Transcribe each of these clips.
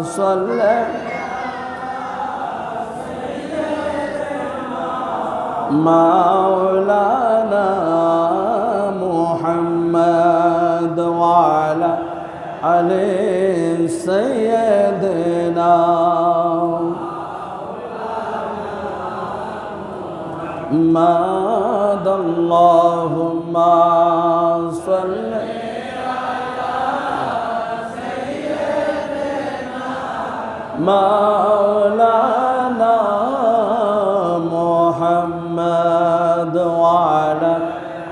সাল্লি মাওলানা মুহাম্মদ ওয়া আলা আলি সাইয়্যিদিনা محمد اللهم صل على سيدنا مولانا محمد وعلى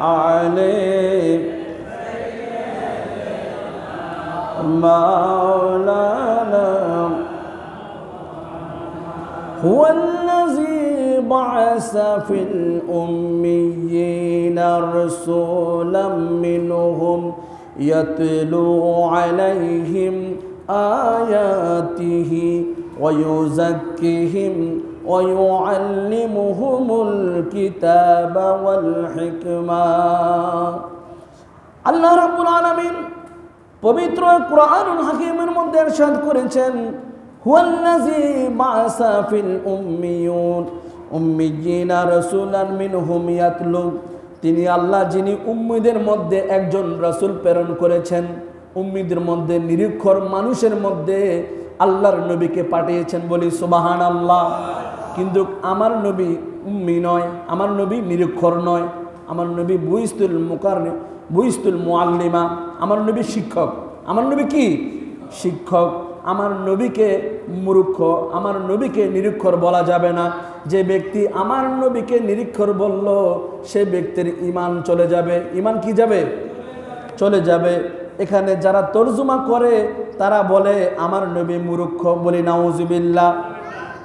آله مولانا هو الذي بعث في الأميين رسولا منهم يتلو عليهم آياته ويزكيهم ويعلمهم الكتاب والحكمة আল্লাহ রাব্বুল আলামিন পবিত্র কোরআনুল হাকিমের মধ্যে ইরশাদ করেছেন হুয়াল্লাযী বা'আসা ফিল উম্মিয়ুন উম্মিয়িনা রাসূলান মিনহুম ইয়াতলু তিনি আল্লাহ যিনি উম্মীদের মধ্যে একজন রাসূল প্রেরণ করেছেন উম্মীদের মধ্যে নিরক্ষর মানুষের মধ্যে আল্লাহর নবীকে পাঠিয়েছেন বলি সুবহানাল্লাহ কিন্তু আমার নবী উম্মী নয় আমার নবী নিরক্ষর নয় আমার নবী বুইস্তুল মুআল্লিমা আমার নবী শিক্ষক আমার নবী কি শিক্ষক আমার নবীকে মূর্খ আমার নবীকে নিরক্ষর বলা যাবে না যে ব্যক্তি আমার নবীকে নিরক্ষর বলল সে ব্যক্তির ঈমান চলে যাবে ঈমান কি যাবে চলে যাবে এখানে যারা তরজমা করে তারা বলে আমার নবী মূর্খ বলি নাউজুবিল্লাহ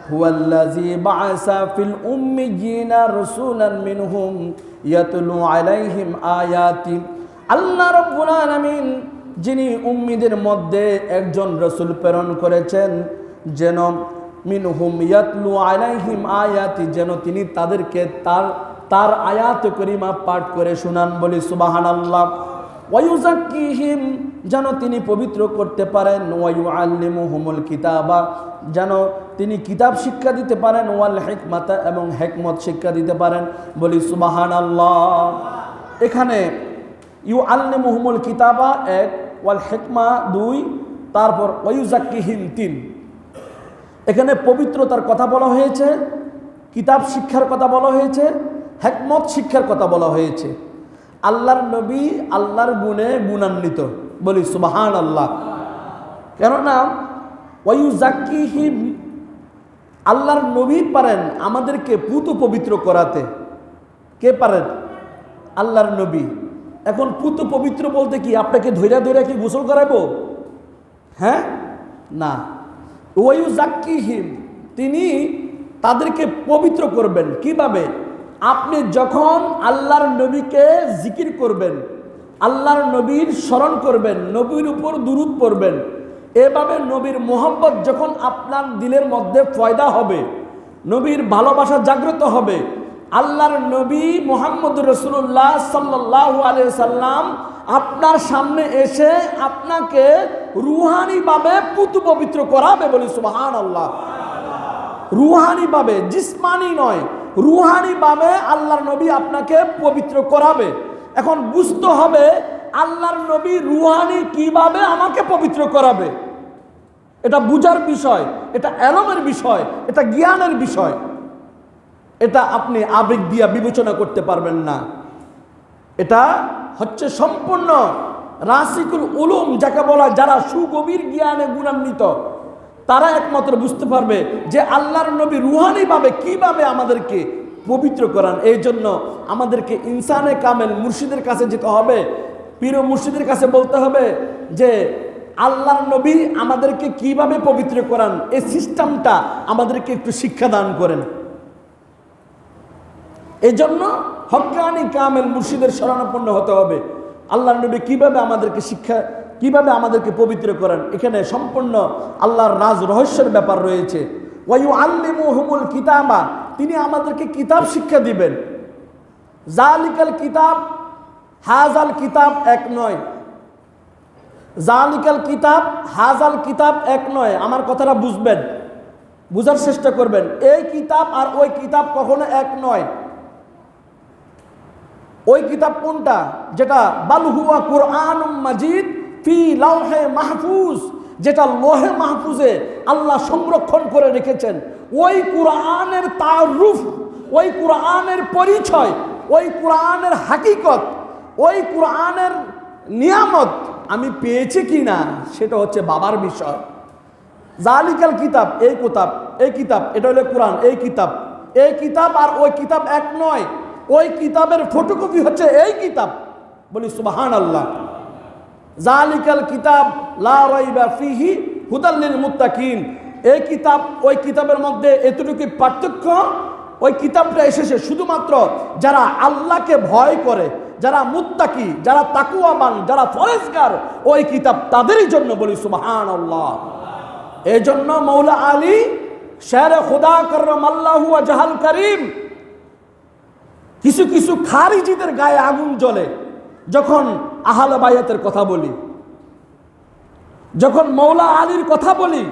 হুয়াল্লাযী বা'আসা ফিল উম্মিয়িনা রাসূলান মিনহুম ইয়াতলু আলাইহিম আয়াতি আল্লাহ রাব্বুল আলামিন যিনি উম্মীদের মধ্যে একজন রাসূল প্রেরণ করেছেন যেন মিনহুম ইয়াতলু আলাইহিম আয়াতি যেন তিনি তাদেরকে তার আয়াত কারিমা পাঠ করে শোনান বলি সুবহানাল্লাহ ওয়া ইউযাক্কিহিম যেন তিনি পবিত্র করতে পারেন ওয়া ইউআল্লিমুহুমুল কিতাবা যেন তিনি কিতাব শিক্ষা দিতে পারেন ওয়াল হিকমাতা এবং হিকমত শিক্ষা দিতে পারেন বলি সুবহানাল্লাহ এখানে ইউআল্লিমুহুমুল কিতাবা এক ওয়াল হিকমা দুই তারপর ওয়া ইউযাক্কিহিম তিন এখানে পবিত্রতার কথা বলা হয়েছে কিতাব শিক্ষার কথা বলা হয়েছে হিকমত শিক্ষার কথা বলা হয়েছে আল্লাহর নবী আল্লাহর গুণে গুণান্বিত বলি সুবহানাল্লাহ কেননা ওয়া ইউযাক্কিহিম আল্লাহর নবী পারেন আমাদেরকে পুত পবিত্র করাতে কে পারেন আল্লাহর নবী এখন পুত পবিত্র বলতে কি আপনাকে ধৈর্য ধৈর্য কি গোসল করাবো হ্যাঁ না ওয়া ইউযাক্কিহিম তিনি তাদেরকে পবিত্র করবেন কিভাবে আপনি যখন আল্লাহর নবীকে জিকির করবেন আল্লাহর নবীর স্মরণ করবেন নবীর উপর দুরূদ পড়বেন এভাবে নবীর মোহাব্বত যখন আপনার দিলের মধ্যে পয়দা হবে নবীর ভালোবাসা জাগ্রত হবে আল্লাহর নবী মুহাম্মদুর রাসূলুল্লাহ সাল্লাল্লাহু আলাইহি সাল্লাম আপনার সামনে এসে আপনাকে রূহানিভাবে পুত পবিত্র করাবে বলি সুবহানাল্লাহ রূহানিভাবে জিসমানি নয় রূহানিভাবে আল্লাহর নবী আপনাকে পবিত্র করাবে এখন বুঝতে হবে আল্লাহর নবী রূহানি কিভাবে আমাকে পবিত্র করাবে এটা বুঝার বিষয় এটা ইলমের বিষয় এটা জ্ঞানের বিষয় এটা আপনি আবেগ দিয়া বিবেচনা করতে পারবেন না এটা হচ্ছে সম্পূর্ণ রাসিকুল উলুম যাকে বলা যারা সুগভীর জ্ঞানে গুণান্বিত তারা একমাত্র বুঝতে পারবে যে আল্লাহর নবী রূহানিভাবে কিভাবে আমাদেরকে পবিত্র করান এই জন্য আমাদেরকে ইনসানে কামেল মুর্শিদের কাছে যেতে হবে পীর ও মুর্শিদের কাছে বলতে হবে যে আল্লাহর নবী আমাদেরকে কিভাবে পবিত্র করান এই সিস্টেমটা আমাদেরকে একটু শিক্ষা দান করেন এই জন্য হক্কানি কামেল মুর্শিদের শরণাপন্ন হতে হবে আল্লাহর নবী কিভাবে আমাদেরকে শিক্ষা কিভাবে আমাদেরকে পবিত্র করেন এখানে সম্পূর্ণ আল্লাহর রাজ রহস্যের ব্যাপার রয়েছে ওয়া ইউআল্লিমুহুমুল কিতাবা তিনি আমাদেরকে কিতাব শিক্ষা দিবেন জালিকাল কিতাব হাজাল কিতাব এক নয় জালিকাল কিতাব হাজাল কিতাব এক নয়, আমার কথাটা বুঝবেন, বুঝার চেষ্টা করবেন। এই কিতাব আর ওই কিতাব কখনো এক নয়। ওই কিতাব কোনটা? যেটা বাল হুয়া কুরআনুম মাজিদ ফি লাওহে মাহফুজ, যেটা লোহে মাহফুজে আল্লাহ সংরক্ষণ করে রেখেছেন। ওই কুরআনের তারুফ, ওই কুরআনের পরিচয়, ওই কুরআনের হাকিকত, ওই কুরআনের নিয়ামত আমি পেয়েছি কি না সেটা হচ্ছে বাবার বিষয়। জালিকাল কিতাব, এই কিতাব, এই কিতাব, এটা হলো কোরআন। এই কিতাব, এই কিতাব আর ওই কিতাব এক নয়। ওই কিতাবের ফটোকপি হচ্ছে এই কিতাব। বলি সুবহানাল্লাহ। জালিকাল কিতাব লা রাইবা ফিহি হুদাল লিল মুত্তাকিন। এই কিতাব ওই কিতাবের মধ্যে এতটুকু পার্থক্য, ওই কিতাবটা এসেছে শুধুমাত্র যারা আল্লাহকে ভয় করে, যারা মুত্তাকি, যারা তাকওয়াবান, যারা ফরেজগার, ওই কিতাব তাদেরই জন্য। বলি সুবহানাল্লাহ। এই জন্য মৌলা আলী শেরে খুদা কররামাল্লাহু ওয়াজহাল করিম, কিছু কিছু খারিজিদের গায়ে আগুন জ্বলে যখন আহলে বায়াতের কথা বলি, যখন মৌলা আলীর কথা বলি।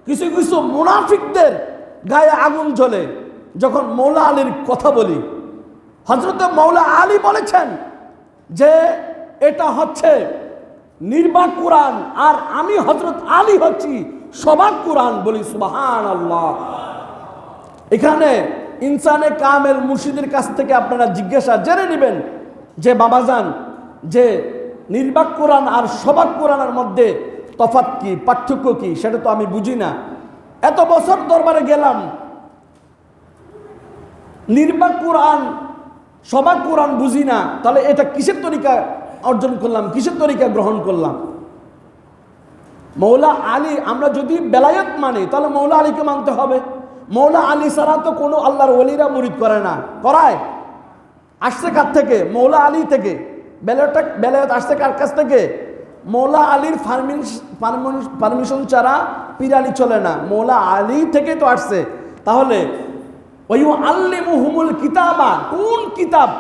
কিছু কিছু মুনাফিকদের গায়ে আগুন জ্বলে যখন মৌলা আলীর কথা বলি। হযরত মৌলা আলী বলেছেন যে এটা হচ্ছে নির্বাক কোরআন, আর আমি হযরত আলী হচ্ছি সবাক কোরআন। বলি সুবহানাল্লাহ। এখানে ইনসানে কামেল মুর্শিদের কাছ থেকে আপনারা জিজ্ঞাসা জেনে নেবেন যে বাবাজান, যে নির্বাক কোরআন আর সবাক কোরআনের মধ্যে তফাৎ কি, পার্থক্য কি, সেটা তো আমি বুঝি না। এত বছর দরবারে গেলাম, নির্বাক কোরআন সবাক কোরআন বুঝি না, তাহলে এটা কিসের তরিকা অর্জন করলাম, কিসের তরিকা গ্রহণ করলাম? মৌলা আলী, আমরা যদি বেলায়েত মানি তাহলে মৌলা আলীকে মানতে হবে। মৌলা আলী ছাড়া তো কোনো আল্লাহর ওলিরা মুরিদ করে না, করায়? আসছে কার থেকে? মৌলা আলী থেকে। বেলায়েত আসছে কার কাছ থেকে? মৌলা আলীর পারমিশন ছাড়া পীর আলী চলে না, মৌলা আলী থেকে তো আসছে। তাহলে ওয়ায়ুআল্লিমুহুমুল কিতাবা, কোন কিতাব,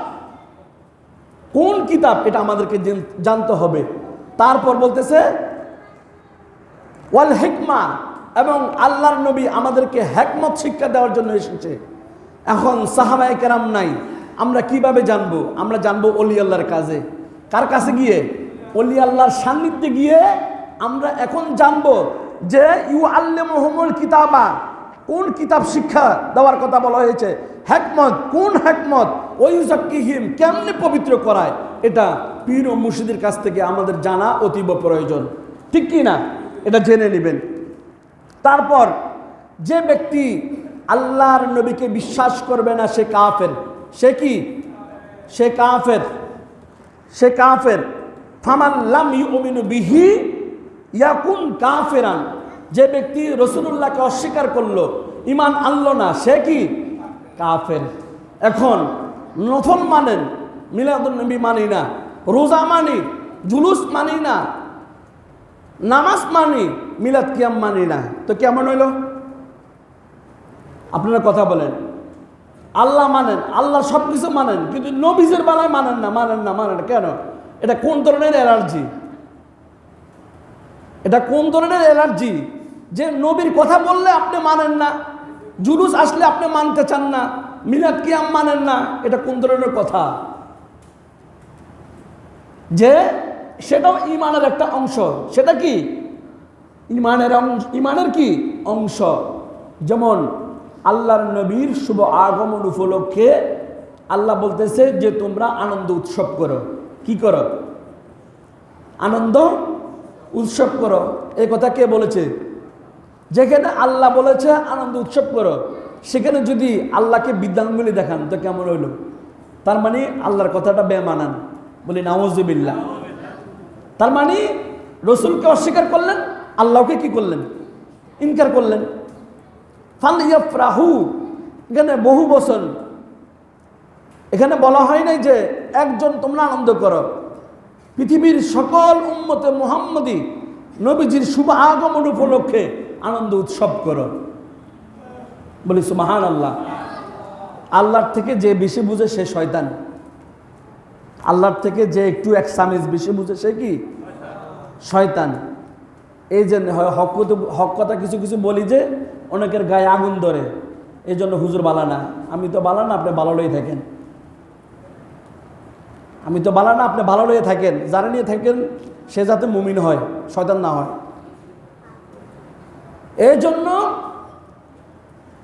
কোন কিতাব, এটা আমাদেরকে জানতে হবে। তারপর বলতেছে ওয়াল হিকমা, এবং আল্লাহর নবী আমাদেরকে হিকমত শিক্ষা দেওয়ার জন্য এসেছে। এখন সাহাবায়ে কেরাম নাই, আমরা কিভাবে জানবো? আমরা জানবো ওলি আল্লাহর কাছে। কার কাছে গিয়ে? ওলি আল্লাহর সান্নিধ্যে গিয়ে আমরা এখন জানবো যে ইউআল্লিমুহুমুল কিতাবা, কোন কিতাব শিক্ষা দেওয়ার কথা বলা হয়েছে, হিকমত, কোন হিকমত, ওয়ুযাক্কিহিম, কেমনে পবিত্র করায়, এটা পীর ও মুর্শিদের কাছ থেকে আমাদের জানা অতীব প্রয়োজন। ঠিক কি না? এটা জেনে নেবেন। তারপর যে ব্যক্তি আল্লাহর নবীকে বিশ্বাস করবে না সে কাফের। সে কি? সে কাফের, সে কাফের। ফামান লাম ইউমিনু বিহি ইয়াকুন কাফিরান। যে ব্যক্তি রাসূলুল্লাহকে অস্বীকার করলো, ঈমান আনলো না, সে কি? কাফের। এখন নফল মানেন, মিলাদুন নবী মানি না, রোজা মানি, জুলুস মানি না, নামাজ মানি, মিলাদ কিয়াম মানি না, তো কেমন হইল? আপনারা কথা বলেন। আল্লাহ মানেন, আল্লাহ সব কিছু মানেন, কিন্তু নবীজের বেলায় মানেন না, মানেন না, মানেন না, কেন? এটা কোন ধরনের অ্যালার্জি? এটা কোন ধরনের অ্যালার্জি যে নবীর কথা বললে আপনি মানেন না, জুলুস আসলে আপনি মানতে চান না, মিলাদ কিয়াম মানেন না? এটা কোন ধরনের কথা? যে সেটাও ঈমানের একটা অংশ। সেটা কি? ঈমানের কি অংশ? যেমন আল্লাহর নবীর শুভ আগমন উপলক্ষে আল্লাহ বলতেছে যে তোমরা আনন্দ উৎসব করো। কি করো? আনন্দ উৎসব করো। এই কথা কে বলেছে? যেখানে আল্লাহ বলেছে আনন্দ উৎসব করো, সেখানে যদি আল্লাহকে বিদ্যাঙ্গুলি দেখান তো কেমন হইল? তার মানে আল্লাহর কথাটা বেমানান। বলি নাউযুবিল্লাহ। তার মানে রসুলকে অস্বীকার করলেন, আল্লাহকে কি করলেন? ইনকার করলেন। ফালইয়াফরাহু, এখানে বহু বচন, এখানে বলা হয় নাই যে একজন তোমরা আনন্দ করো। পৃথিবীর সকল উম্মতে মুহাম্মদী নবীজির শুভ আগমন উপলক্ষে আনন্দ উৎসব করো। বলি সুবহানাল্লাহ। আল্লাহর থেকে যে বেশি বুঝে সে শয়তান। আল্লাহর থেকে যে একটু এক সামিজ বেশি বুঝে সে কি? শয়তান। এই যে হক কথা কিছু কিছু বলি যে অনেকের গায়ে আগুন ধরে, এই জন্য হুজুর বালা না। আমি তো বালা না, আপনি ভালো লয়ে থাকেন। আমি তো বালা না, আপনি ভালো লয়ে থাকেন। যারা নিয়ে থাকেন সে যাতে মুমিন হয়, শয়তান না হয়। এই জন্য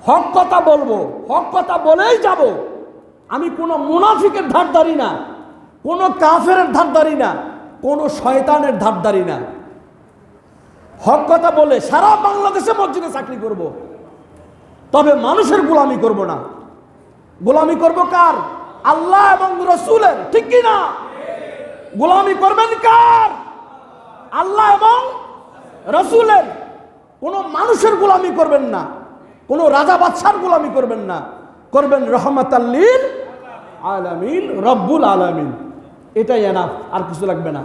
হক কথা বলবো, হক কথা বলেই যাব। আমি কোনো মুনাফিকের ধারধারি না, কোনো কাফেরের ধারধারি না, কোনো শয়তানের ধারধারি না। হক কথা বলে সারা বাংলাদেশে মসজিদে চাকরি করব, তবে মানুষের গোলামি করব না। গোলামি করব কার? আল্লাহ এবং রসুলের, ঠিক কি না? গোলামি করবেন কার? আল্লাহ এবং রসুলের। কোনো মানুষের গোলামি করবেন না, কোনো রাজা বাদশার গোলামি করবেন না, করবেন রহমাতাল লিল আলামিন, রব্বুল আলামিন। এটাই এনাফ, আর কিছু লাগবে না।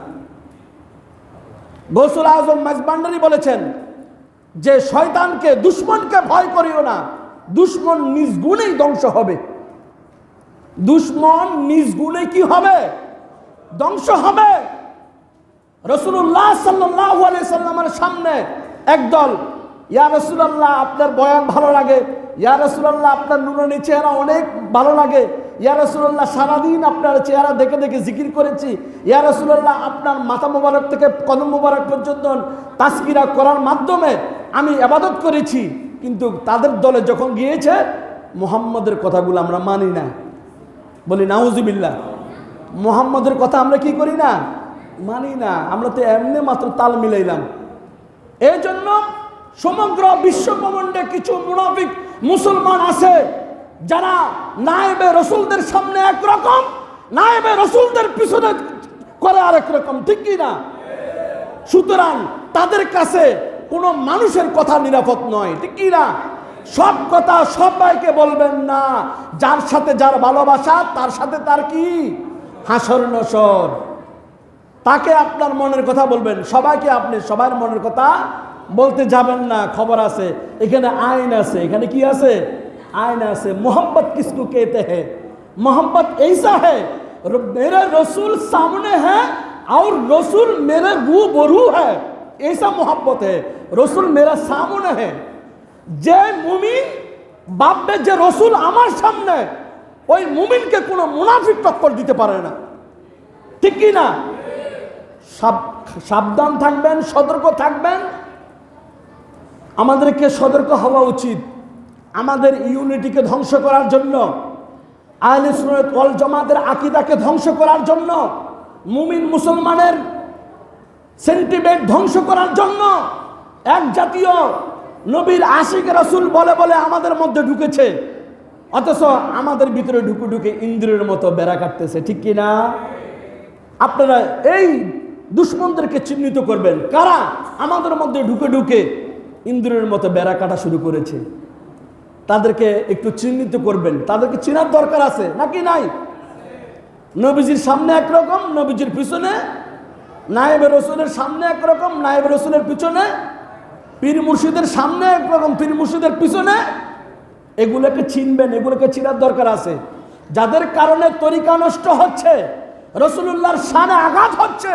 গৌসুল আজম মাইজভান্ডারী বলেছেন যে শয়তানকে, দুশ্মনকে ভয় করিও না, দুশ্মন নিজ গুণেই ধ্বংস হবে। দুশ্মন নিজ গুণে কি হবে? ধ্বংস হবে। রাসূলুল্লাহ সাল্লাল্লাহু আলাইহি সাল্লামের সামনে একদল, ইয়া রাসূলুল্লাহ আপনার বয়ান ভালো লাগে, ইয়া রাসূলুল্লাহ আপনার নুরানি চেহারা অনেক ভালো লাগে, ইয়া রাসূলুল্লাহ সারাদিন আপনার চেহারা দেখে দেখে জিকির করেছি, ইয়া রাসূলুল্লাহ আপনার মাথা মোবারক থেকে কদম মোবারক পর্যন্ত তাসকিরা করার মাধ্যমে আমি ইবাদত করেছি। কিন্তু তাদের দলে যখন গিয়েছে, মুহাম্মদের কথাগুলো আমরা মানি না। বলি নাউজুবিল্লাহ। মুহাম্মদের কথা আমরা কি করি না? মানি না। আমরা তো এমনি মাত্র তাল মিলাইলাম। এই জন্য সমগ্র বিশ্বব্রহ্মাণ্ডে কিছু মুনাফিক মুসলমান আছে যারা নায়েবে রসুলদের সামনে একরকম, নায়েবে রসুলদের পিছনে করে আরেক রকম, ঠিক কি না? সুতরাং তাদের কাছে কোনো মানুষের কথা নিরাপদ নয়, ঠিক কি না? সব কথা সবাইকে বলবেন না। যার সাথে যার ভালোবাসা, তার সাথে তার কি হাসর নসর, তাকে আপনার মনের কথা বলবেন। সবাইকে আপনি সবার মনের কথা বলতে যাবেন না। খবর আছে, এখানে আইন আছে। এখানে কি আছে? आइन से मोहब्बत किसको कहते हैं? मोहब्बत ऐसा है, मेरे रसूल सामने है और रसूल मेरे रूबरू है, ऐसा मोहब्बत है। रसूल मेरा सामने है। जे मुमिन भाबबे जे रसूल आमार सामने, ওই মুমিনকে কোনো মুনাফিক টক্কর দিতে পারে না, ঠিক কি না? সাবধান থাকবেন, সতর্ক থাকবেন। আমাদেরকে সতর্ক হওয়া উচিত। আমাদের ইউনিটিকে ধ্বংস করার জন্য, আহলে সুন্নাত ওয়াল জামাতের আকীদাকে ধ্বংস করার জন্য, মুমিন মুসলমানের সেন্টিমেন্ট ধ্বংস করার জন্য এক জাতীয় নবীর আশিক রাসূল বলে বলে আমাদের মধ্যে ঢুকেছে, অথচ আমাদের ভিতরে ঢুকে ঢুকে ইন্দ্রের মতো বেড়া কাটতেছে, ঠিক কি না? আপনারা এই দুশ্মনদেরকে চিহ্নিত করবেন, কারা আমাদের মধ্যে ঢুকে ঢুকে ইন্দ্রের মতো বেড়া কাটা শুরু করেছে। তাদেরকে একটু চিহ্নিত করবেন। তাদেরকে চেনার দরকার আছে নাকি নাই? নবীজির সামনে একরকম, নবীজির পিছনে, নায়েবে রসুলের সামনে একরকম, নায়েবে রসুলের পিছনে, পীর মুর্শিদের সামনে একরকম, পীর মুর্শিদের পিছনে। এগুলোকে চিনবেন, এগুলোকে চেনার দরকার আছে। যাদের কারণে তরিকা নষ্ট হচ্ছে, রসুলুল্লাহর শানে আঘাত হচ্ছে,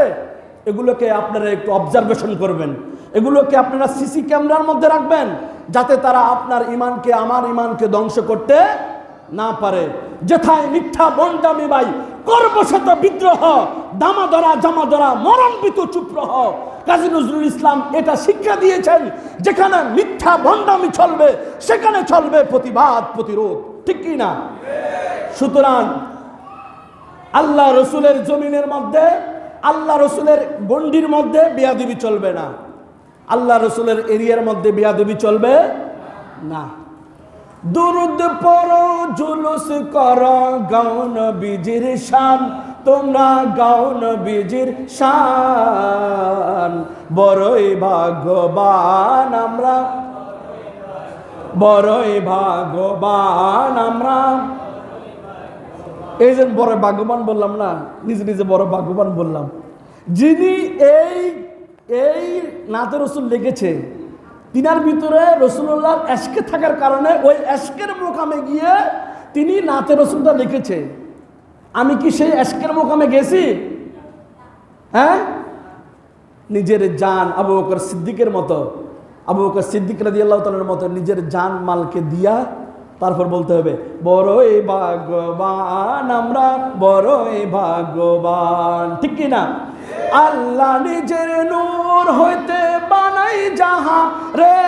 এগুলোকে আপনারা একটু অবজারভেশন করবেন। এগুলোকে আপনারা সিসি ক্যামেরার মধ্যে রাখবেন, যাতে তারা আপনার ইমানকে, আমার ইমানকে ধ্বংস করতে না পারে। যেথায় মিথ্যা বন্ডামি বাই, কর্মশত বিদ্রোহ, দামাদরা জামাদরা মরণবিত চুপ রহ। কাজী নজরুল ইসলাম এটা শিক্ষা দিয়েছেন, যেখানে মিথ্যা বন্ডামি চলবে সেখানে চলবে প্রতিবাদ, প্রতিরোধ, ঠিক কি না? সুতরাং আল্লাহ রসুলের জমিনের মধ্যে, আল্লাহ রসুলের গণ্ডির মধ্যে বেয়াদবি চলবে না। আল্লাহ রসুলের এরিয়ার মধ্যে বেয়াদবি চলবে না। দুরুদ পড়ো, জুলুস করো, গাও নবীজির শান, তোমরা গাও নবীজির শান। বড়ই ভাগ্যবান আমরা, বড়ই ভাগ্যবান আমরা। এই যে বড় ভাগ্যবান বললাম না, নিজে নিজে বড় ভাগ্যবান বললাম। যিনি এই নাতে রসুল লিখেছে, তিনার ভিতরে রসুল্লাহর এশকে থাকার কারণে ওই এশকের মোকামে গিয়ে তিনি নাতে রসুলটা লিখেছে। আমি কি সেই এশকের মোকামে গেছি? হ্যাঁ, নিজের জান আবু বকর সিদ্দিকের মতো, আবু বকর সিদ্দিক রাদিয়াল্লাহু তাআলার মতো নিজের জান মালকে দিয়া তারপর বলতে হবে বড়ই ভাগ্যবান আমরা, বড়ই ভাগ্যবান। ঠিক কি না? আল্লাহ নিজের নূর হইতে বানাই যাহা রে,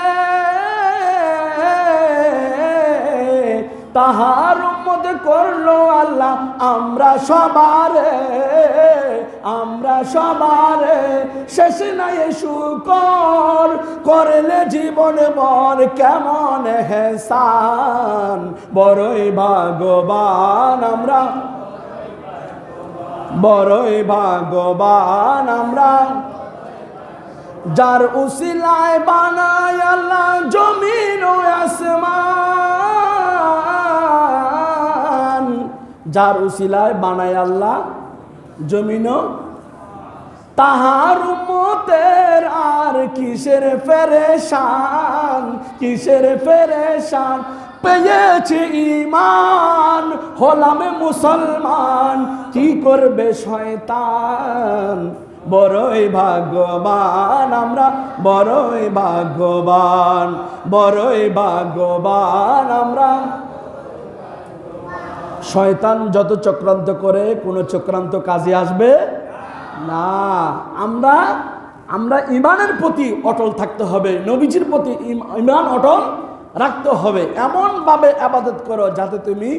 তাহার উম্মত করলো আল্লাহ আমরা সবারে, আমরা সবারে। শেষ নাই শুকর করলে জীবন বর কেমন হেসান, বড়ই ভাগ্যবান আমরা, বড়ই ভাগ্যবান আমরা। যার উসিলায় বানায় আল্লাহ জমিন ও আসমান, যার উসিলায় বানায় আল্লাহ জমিন, তাহার উম্মতের আর কিসের পেরেশান, কিসের পেরেশান। পেয়েছে ঈমান হলাম মুসলমান, কি করবে শয়তান, বড়ই ভাগ্যবান আমরা, বড়ই ভাগ্যবান, বড়ই ভাগ্যবান আমরা। শয়তান যত চক্রান্ত করে কোনো চক্রান্ত কাজে আসবে না। আমরা আমরা ইমানের প্রতি অটল থাকতে হবে, নবীজির প্রতি ইমান অটল রাখতে হবে। এমনভাবে ইবাদত করো যাতে তুমি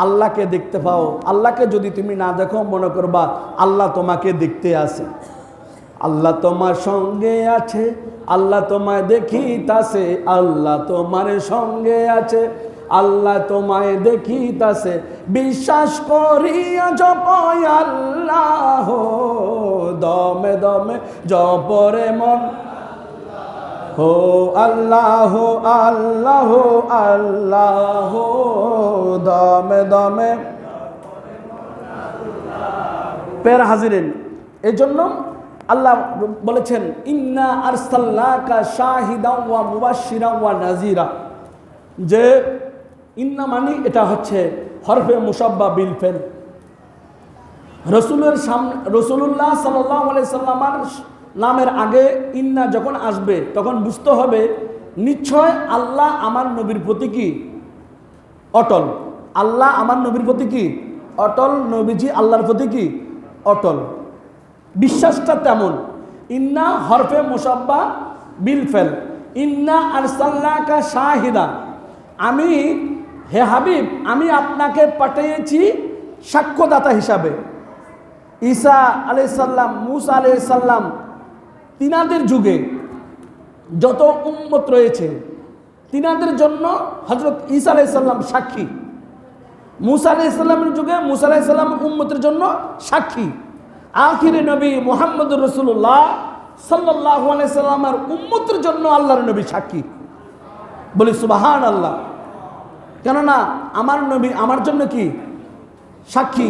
আল্লাহকে দেখতে পাও। আল্লাহকে যদি তুমি না দেখো মনে করবা আল্লাহ তোমাকে দেখতে আসে। আল্লাহ তোমার সঙ্গে আছে, আল্লাহ তোমায় দেখিতাছে, আল্লাহ তোমার সঙ্গে আছে, আল্লাহ তোমায় দেখিতাছে। বিশ্বাস করিয়া জপয় আল্লাহ, দমে দমে জপরে মন, হো আল্লাহ আল্লাহ আল্লাহ, দমে দমে। পের হাজিরিন, এই জন্য আল্লাহ বলেছেন ইন্না আরসালনাকা শাহিদাও ওয়া মুবাশশিরাও ওয়া নাযীরা, যে ইন্না মানি এটা হচ্ছে হরফে মুসাব্বা বিল ফেল। রসুলের সামনে রসুল্লাহ সাল্লাল্লাহু আলাইহি সাল্লামের নামের আগে ইন্না যখন আসবে তখন বুঝতে হবে নিশ্চয় আল্লাহ আমার নবীর প্রতি কি অটল, আল্লাহ আমার নবীর প্রতি কি অটল, নবীজি আল্লাহর প্রতি কি অটল। বিশ্বাসটা তেমন। ইন্না হরফে মুসাব্বা বিল ফেল, ইন্না আরসালনাকা শাহিদা, আমি হে হাবিব আমি আপনাকে পাঠিয়েছি সাক্ষ্যদাতা হিসাবে। ঈসা আলাইহিস সালাম, মূসা আলাইহিস সালাম, তিনাদের যুগে যত উম্মত রয়েছে তিনাদের জন্য হযরত ঈসা আলাইহিস সালাম সাক্ষী, মূসা আলাইহিস সালামের যুগে মূসা আলাইহিস সালাম উম্মতের জন্য সাক্ষী, আখিরে নবী মুহাম্মদুর রাসূলুল্লাহ সাল্লাল্লাহু আলাইহি সাল্লামের উম্মতের জন্য আল্লাহর নবী সাক্ষী। বলি সুবহানাল্লাহ। কেননা আমার নবী আমার জন্য কি সাক্ষী।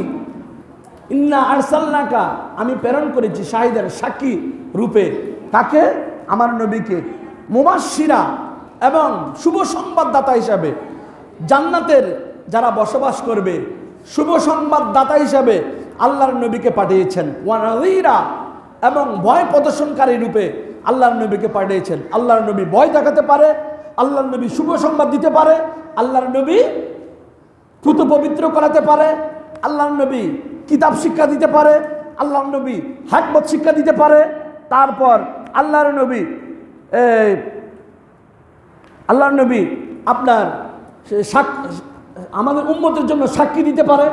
ইন্না আরসালনাকা, আমি প্রেরণ করেছি শাহিদান, সাক্ষী রূপে। তাকে আমার নবীকে মুবাশশিরা, এবং শুভ সংবাদদাতা হিসাবে, জান্নাতের যারা বসবাস করবে শুভ সংবাদদাতা হিসাবে আল্লাহর নবীকে পাঠিয়েছেন। ওয়া নাযীরা, এবং ভয় প্রদর্শনকারী রূপে আল্লাহর নবীকে পাঠিয়েছেন। আল্লাহর নবী ভয় দেখাতে পারে, আল্লাহর নবী শুভ সংবাদ দিতে পারে, আল্লাহর নবী পুত পবিত্র করাতে পারে, আল্লাহর নবী কিতাব শিক্ষা দিতে পারে, আল্লাহর নবী হিকমত শিক্ষা দিতে পারে। তারপর আল্লাহর নবী আপনার আমাদের উম্মতের জন্য সাক্ষী দিতে পারে।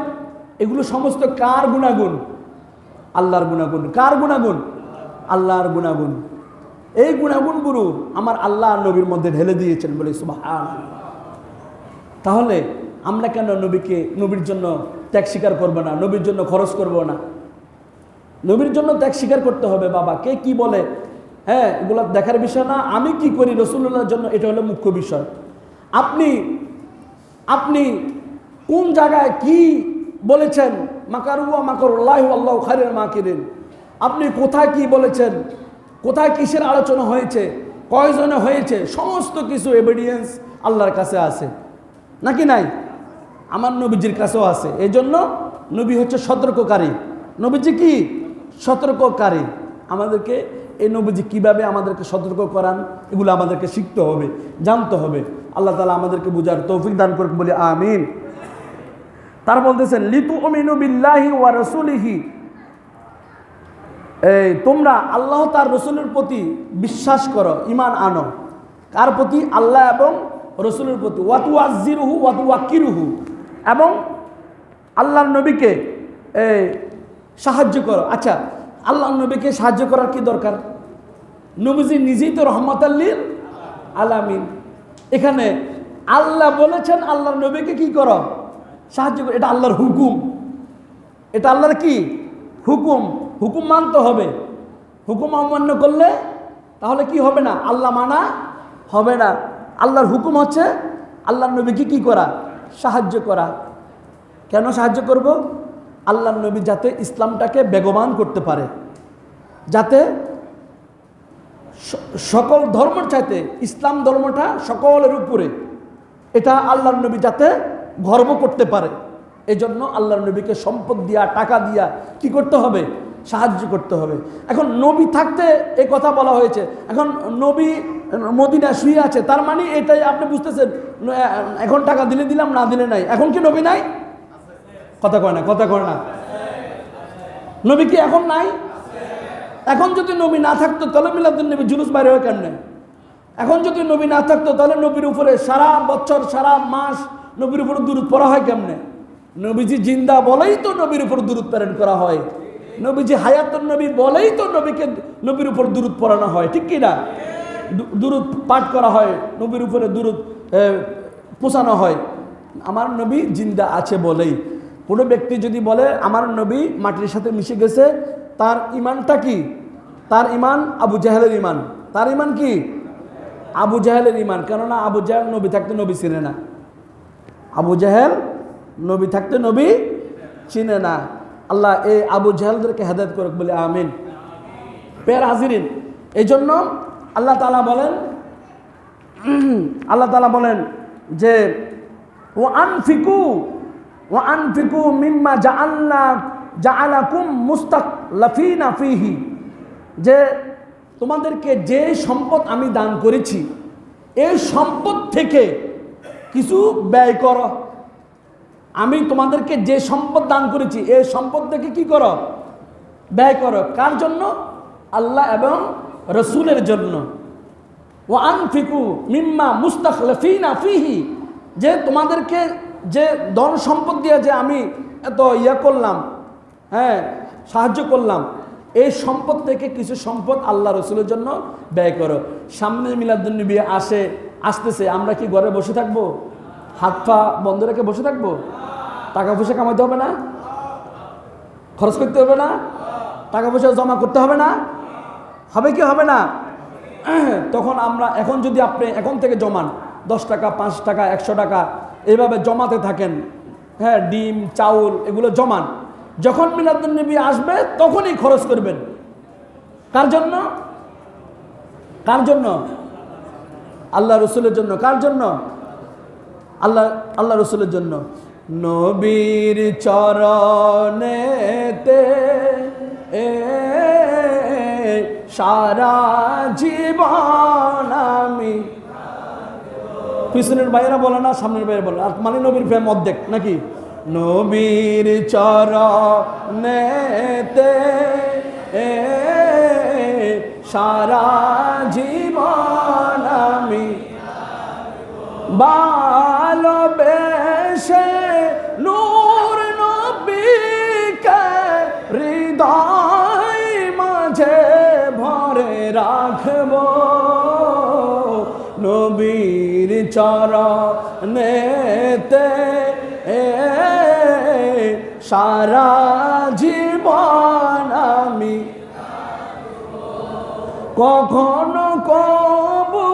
এগুলো সমস্ত কার গুণাগুণ? আল্লাহর গুণাগুণ। কার গুণাগুণ? আল্লাহর গুণাগুণ। এই গুণাগুণগুলো আমার আল্লাহ নবীর মধ্যে ঢেলে দিয়েছেন, বলে সুবহানাল্লাহ। তাহলে আমরা কেন নবীর জন্য ত্যাগ স্বীকার করবো না, নবীর জন্য খরচ করব না? নবীর জন্য ত্যাগ স্বীকার করতে হবে। বাবা কে কি বলে, হ্যাঁ, এগুলো দেখার বিষয় না। আমি কি করি রাসূলুল্লাহর জন্য, এটা হলো মুখ্য বিষয়। আপনি কোন জায়গায় কি বলেছেন, মাকারু ওয়া মাকারুল্লাহি ওয়াল্লাহু খায়রুল মাকিরিন, আপনি কোথায় কি বলেছেন, কোথায় কিসের আলোচনা হয়েছে, কয়জনে হয়েছে, সমস্ত কিছু এভিডেন্স আল্লাহর কাছে আছে নাকি নাই? আমার নবীজির কাছেও আছে। এই জন্য নবী হচ্ছে সতর্ককারী। নবীজি কি সতর্ককারী, আমাদেরকে এই নবীজি কীভাবে আমাদেরকে সতর্ক করান, এগুলো আমাদেরকে শিখতে হবে, জানতে হবে। আল্লাহ তাআলা আমাদেরকে বুঝার তৌফিক দান করুক, বলি আমিন। তারা বলতেছেন লিতুমিনু বিল্লাহি ওয়া রাসূলিহি, এই তোমরা আল্লাহ তার রসুলের প্রতি বিশ্বাস করো, ঈমান আনো। কার প্রতি? আল্লাহ এবং রসুলের প্রতি। ওয়া তুআজ্জিরুহু ওয়া তুওয়াক্কিরুহু, এবং আল্লাহর নবীকে সাহায্য করো। আচ্ছা, আল্লাহর নবীকে সাহায্য করার কি দরকার? নবীজি নিজেই তো রহমাতাল লিল আলামিন। এখানে আল্লাহ বলেছেন আল্লাহর নবীকে কি করো? সাহায্য করো। এটা আল্লাহর হুকুম, এটা আল্লাহর কি হুকুম। হুকুম মানতে হবে। হুকুম অমান্য করলে তাহলে কি হবে না? আল্লাহ মানা হবে না। আল্লাহর হুকুম হচ্ছে আল্লাহর নবীকে কি করা? সাহায্য করা। কেন সাহায্য করব? আল্লাহর নবী যাতে ইসলামটাকে বেগবান করতে পারে, যাতে সকল ধর্মের চাইতে ইসলাম ধর্মটা সকলের উপরে, এটা আল্লাহর নবী যাতে গর্ব করতে পারে। এজন্য আল্লাহর নবীকে সম্পদ দিয়া, টাকা দিয়া কি করতে হবে? সাহায্য করতে হবে। এখন নবী থাকতে এই কথা বলা হয়েছে। এখন নবী মদিনা শুয়ে আছে, তার মানে এটাই আপনি বুঝতেছেন। এখন টাকা দিলে দিলাম, না দিলে নাই। এখন কি নবী নাই? কথা কয় না, কথা কয় না। নবী কি এখন নাই? এখন যদি নবী না থাকতো তাহলে মিলাদুন নবী জুলুস বাইরে হয় কেমনে? এখন যদি নবী না থাকতো তাহলে নবীর উপরে সারা বছর সারা মাস নবীর উপরে দুরূদ পড়া হয় কেমনে? নবীজি জিন্দা বলেই তো নবীর উপর দুরূদ প্রেরণ করা হয়। নবীজি হায়াতুন নবী বলেই তো নবীর উপর দুরূদ পড়ানো হয়, ঠিক কি না? দুরূদ পাঠ করা হয়, নবীর উপরে দুরূদ পৌঁছানো হয়। আমার নবী জিন্দা আছে বলেই। কোনো ব্যক্তি যদি বলে আমার নবী মাটির সাথে মিশে গেছে, তার ইমানটা কি? তার ইমান আবু জাহেলের ইমান। তার ইমান কি? আবু জাহেলের ইমান। কেননা আবু জাহেল নবী থাকতে নবী চিনে না। আবু জাহেল নবী থাকতে নবী চিনে না। আল্লাহ এই আবু জাহেলদেরকে হেদায়েত করুক, বলে আমিন। পেয়ার হাজিরিন, এই জন্য আল্লাহ তাআলা বলেন যে ওয়া আনফিকু মিম্মা জাআলাকুম মুস্তাখলাফিনা ফীহি, যে তোমাদেরকে যে সম্পদ আমি দান করেছি এই সম্পদ থেকে কিছু ব্যয় করো। আমি তোমাদেরকে যে সম্পদ দান করেছি এই সম্পদ থেকে কি করো? ব্যয় করো। কার জন্য? আল্লাহ এবং রসুলের জন্য। ওয়া আনফিকু মিম্মা মুস্তাখলাফিনা ফীহি, যে তোমাদেরকে যে ধন সম্পদ দিয়ে যে আমি এত করলাম, হ্যাঁ সাহায্য করলাম, এই সম্পদ থেকে কিছু সম্পদ আল্লাহ রসুলের জন্য ব্যয় করো। সামনে মিলাদুন নবী আসতেছে, আমরা কি ঘরে বসে থাকবো? হাত পা বন্ধ রেখে বসে থাকবো? টাকা পয়সা কামাইতে হবে না? খরচ করতে হবে না? টাকা পয়সা জমা করতে হবে না? হবে কি হবে না? তখন আমরা যদি আপনি এখন থেকে জমান 10 টাকা, 5 টাকা, 100 টাকা এইভাবে জমাতে থাকেন, হ্যাঁ ডিম চাউল এগুলো জমান, যখন মিলাদুন নবী আসবে তখনই খরচ করবেন। কার জন্য? কার জন্য? আল্লাহ রসুলের জন্য। কার জন্য? আল্লাহ রসুলের জন্য। নবীর চরণেতে সারা জীবন আমি, পিছনের ভাইয়েরা বলে না, সামনের ভাইয়েরা বলে, আর মানে নবীর প্রেম অর্ধেক নাকি? নবীর চরণেতে সারা জীবন আমি ভালোবেসে নূর নবীকে হৃদয় মাঝে ভরে রাখব। নবীর চরণেতে সারা জীবন আমি কখনো কবু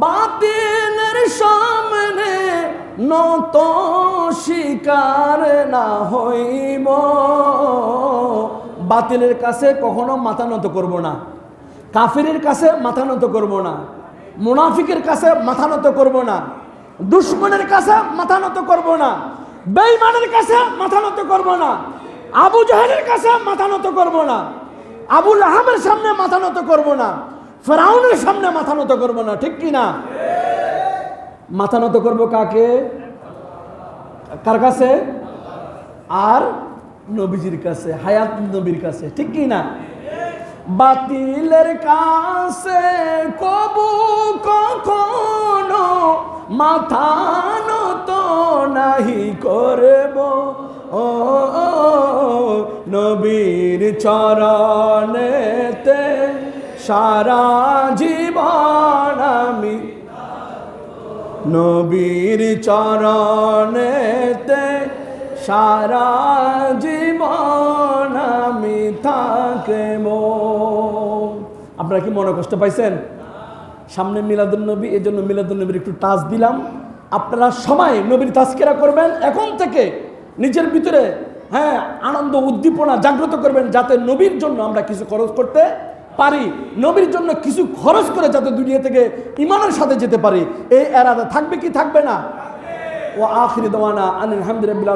বাতিলের সামনে নত শিকার না হইব। বাতিলের কাছে কখনো মাথা নত করব না, কাফিরের কাছে মাথা নত করব না, মুনাফিকের কাছে মাথা নত করব না, দুশমনের কাছে মাথা নত করব না, বেঈমানের কাছে মাথা নত করব না, আবু জাহেলের কাছে মাথা নত করব না। আবুল আহাবের সামনে মাথা নত করবো না, ফেরাউনের সামনে মাথা নত করবো না, ঠিক কি না? মাথা নত করবো কাকে? কার কাছে? আর নবীজির কাছে, হায়াত নবীর কাছে, ঠিক কি না? বাতিলের কাছে কবু কখনো মাথা নত নাহি করব, ও নবীর চরণেতে সারা জীবন আমি, নবীর চরণেতে সারা জীবন আমি থাকব। আপনারা কি মনে কষ্ট পাইছেন? সামনে মিলাদুন্নবী, এই জন্য মিলাদুন্নবীর একটু টাচ দিলাম। আপনারা সবাই নবীর তাজকিরা করবেন এখন থেকে, নিজের ভিতরে আনন্দ উদ্দীপনা জাগ্রত করবেন, যাতে নবীর জন্য আমরা কিছু খরচ করতে পারি, নবীর জন্য কিছু খরচ করে যাতে দুনিয়া থেকে ঈমানের সাথে যেতে পারি। এই এরাদা থাকবে কি থাকবে না? ও আখিরি দাওয়ানা আলহামদুলিল্লাহ।